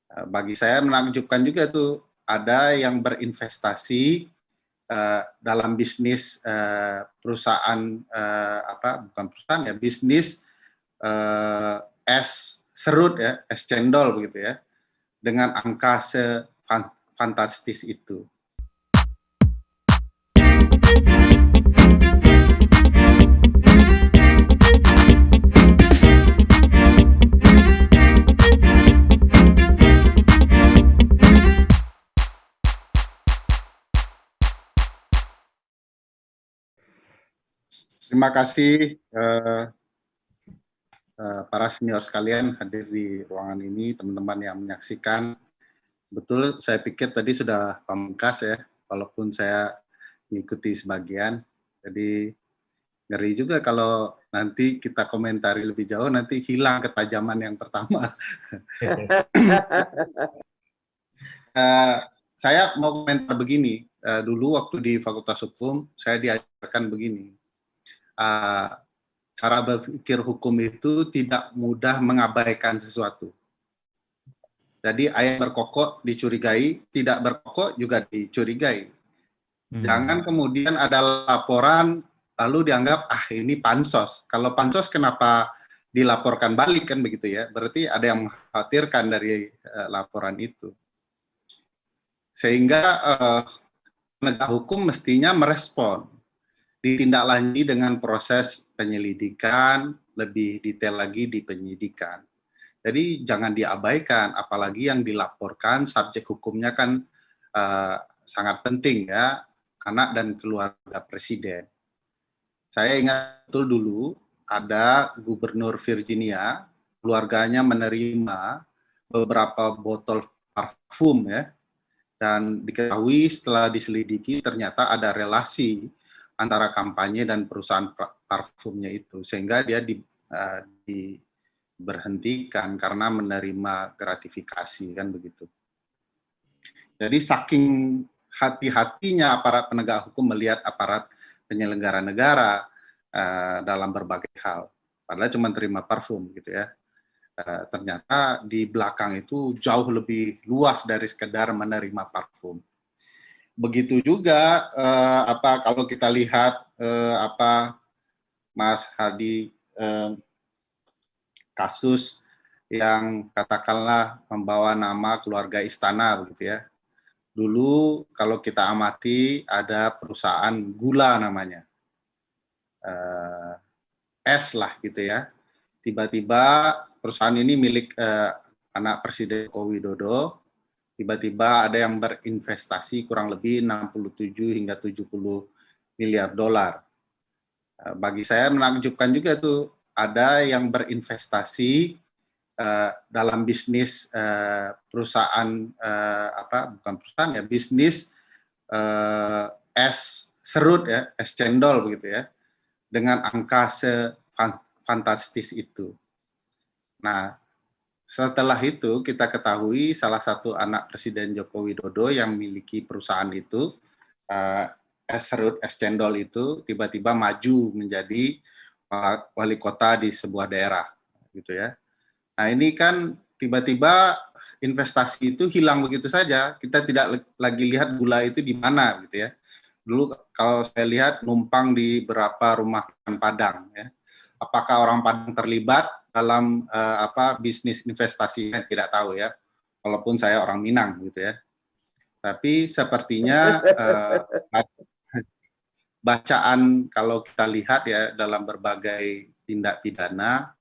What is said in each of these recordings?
Bagi saya menakjubkan juga tuh, ada yang berinvestasi dalam bisnis perusahaan bukan perusahaan ya, bisnis es serut ya, es cendol begitu ya, dengan angka sefantastis itu. Terima kasih para senior sekalian hadir di ruangan ini, teman-teman yang menyaksikan. Betul, saya pikir tadi sudah pamungkas ya, walaupun saya mengikuti sebagian. Jadi ngeri juga kalau nanti kita komentari lebih jauh, nanti hilang ketajaman yang pertama. Saya mau komentar begini, dulu waktu di Fakultas Hukum, saya diajarkan begini, cara berpikir hukum itu tidak mudah mengabaikan sesuatu. Jadi ayam berkokok dicurigai, tidak berkokok juga dicurigai. Jangan kemudian ada laporan lalu dianggap ini pansos. Kalau pansos kenapa dilaporkan balik kan begitu ya? Berarti ada yang mengkhawatirkan dari laporan itu. Sehingga penegak hukum mestinya merespon, ditindaklanjuti dengan proses penyelidikan, lebih detail lagi di penyidikan. Jadi jangan diabaikan, apalagi yang dilaporkan subjek hukumnya kan sangat penting ya, anak dan keluarga presiden. Saya ingat betul dulu ada Gubernur Virginia, keluarganya menerima beberapa botol parfum ya, dan diketahui setelah diselidiki ternyata ada relasi antara kampanye dan perusahaan parfumnya itu, sehingga dia diberhentikan karena menerima gratifikasi kan begitu. Jadi saking hati-hatinya aparat penegak hukum melihat aparat penyelenggara negara dalam berbagai hal, padahal cuma terima parfum gitu ya. Ternyata di belakang itu jauh lebih luas dari sekedar menerima parfum. Begitu juga kalau kita lihat Mas Hadi, kasus yang katakanlah membawa nama keluarga istana begitu ya. Dulu kalau kita amati ada perusahaan gula namanya, es lah gitu ya. Tiba-tiba perusahaan ini milik anak Presiden Joko Widodo, tiba-tiba ada yang berinvestasi kurang lebih 67 hingga 70 miliar dolar. Bagi saya menakjubkan juga tuh, ada yang berinvestasi dalam bisnis perusahaan bukan perusahaan ya, bisnis es serut ya, es cendol begitu ya, dengan angka sefantastis itu. Nah, setelah itu kita ketahui salah satu anak Presiden Joko Widodo yang memiliki perusahaan itu, es serut, es cendol itu tiba-tiba maju menjadi wali kota di sebuah daerah, gitu ya. Nah ini kan tiba-tiba investasi itu hilang begitu saja, kita tidak lagi lihat gula itu di mana, gitu ya. Dulu kalau saya lihat numpang di beberapa rumah Padang, ya. Apakah orang Padang terlibat dalam bisnis investasi, tidak tahu ya, walaupun saya orang Minang gitu ya. Tapi sepertinya bacaan kalau kita lihat ya dalam berbagai tindak pidana,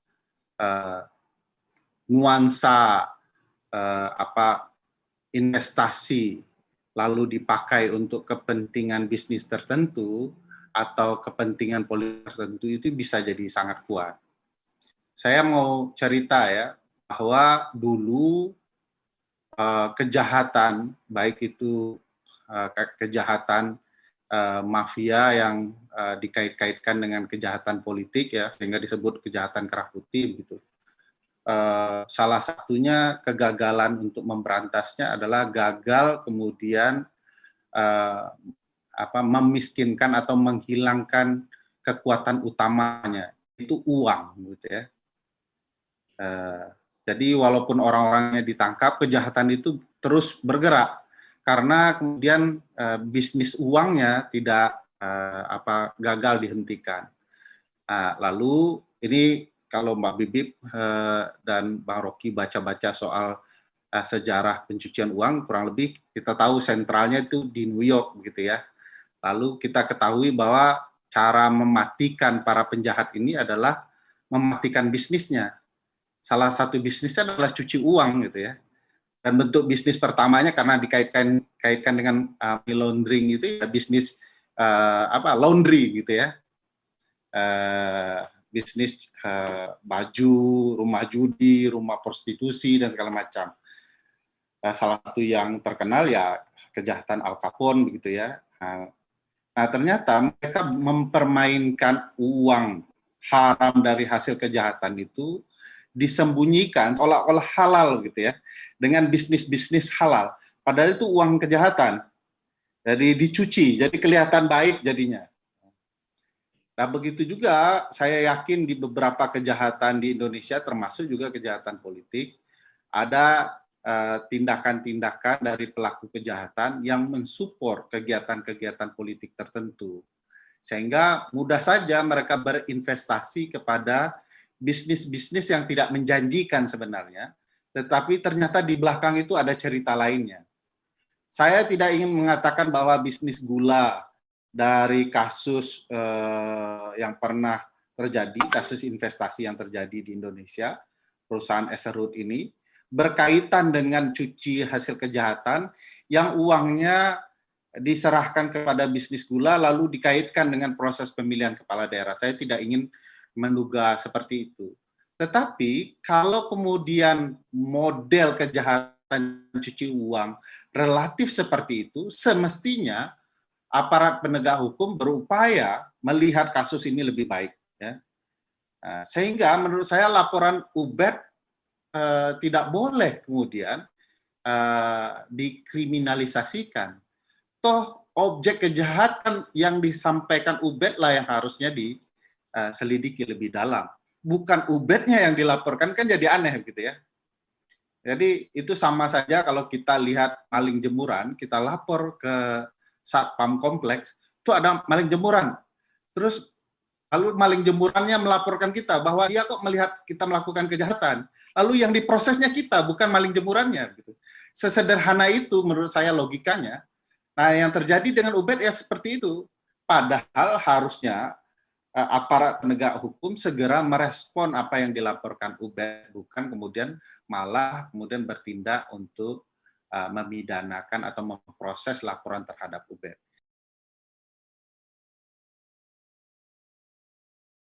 nuansa investasi lalu dipakai untuk kepentingan bisnis tertentu atau kepentingan politik tertentu itu bisa jadi sangat kuat. Saya mau cerita ya, bahwa dulu kejahatan, baik itu kejahatan mafia yang dikait-kaitkan dengan kejahatan politik ya, sehingga disebut kejahatan kerah putih begitu. Salah satunya kegagalan untuk memberantasnya adalah gagal kemudian memiskinkan atau menghilangkan kekuatan utamanya, itu uang gitu ya. Jadi walaupun orang-orangnya ditangkap, kejahatan itu terus bergerak karena kemudian bisnis uangnya tidak gagal dihentikan. Lalu ini kalau Mbak Bibip dan Bang Rocky baca-baca soal sejarah pencucian uang, kurang lebih kita tahu sentralnya itu di New York begitu ya. Lalu kita ketahui bahwa cara mematikan para penjahat ini adalah mematikan bisnisnya. Salah satu bisnisnya adalah cuci uang gitu ya. Dan bentuk bisnis pertamanya karena dikaitkan dengan money laundering itu ya bisnis laundry gitu ya. Bisnis baju, rumah judi, rumah prostitusi dan segala macam. Salah satu yang terkenal ya kejahatan Al Capone begitu ya. Nah, ternyata mereka mempermainkan uang haram dari hasil kejahatan itu disembunyikan seolah-olah halal gitu ya, dengan bisnis-bisnis halal. Padahal itu uang kejahatan. Jadi dicuci, jadi kelihatan baik jadinya. Nah, begitu juga saya yakin di beberapa kejahatan di Indonesia, termasuk juga kejahatan politik, ada tindakan-tindakan dari pelaku kejahatan yang mensupport kegiatan-kegiatan politik tertentu. Sehingga mudah saja mereka berinvestasi kepada bisnis-bisnis yang tidak menjanjikan sebenarnya, tetapi ternyata di belakang itu ada cerita lainnya. Saya tidak ingin mengatakan bahwa bisnis gula dari kasus yang pernah terjadi, kasus investasi yang terjadi di Indonesia, perusahaan Eserut ini, berkaitan dengan cuci hasil kejahatan yang uangnya diserahkan kepada bisnis gula lalu dikaitkan dengan proses pemilihan kepala daerah. Saya tidak ingin menduga seperti itu. Tetapi kalau kemudian model kejahatan cuci uang relatif seperti itu, semestinya aparat penegak hukum berupaya melihat kasus ini lebih baik. Ya. Sehingga menurut saya laporan Ubed tidak boleh kemudian dikriminalisasikan. Toh objek kejahatan yang disampaikan Ubed lah yang harusnya diselidiki lebih dalam. Bukan Ubednya yang dilaporkan, kan jadi aneh gitu ya. Jadi itu sama saja kalau kita lihat maling jemuran, kita lapor ke Satpam kompleks, itu ada maling jemuran. Terus lalu maling jemurannya melaporkan kita bahwa dia kok melihat kita melakukan kejahatan. Lalu yang diprosesnya kita, bukan maling jemurannya. Gitu. Sesederhana itu menurut saya logikanya. Nah, yang terjadi dengan Ubed ya seperti itu. Padahal harusnya aparat penegak hukum segera merespon apa yang dilaporkan Ubed, bukan kemudian malah kemudian bertindak untuk memidanakan atau memproses laporan terhadap Ubed.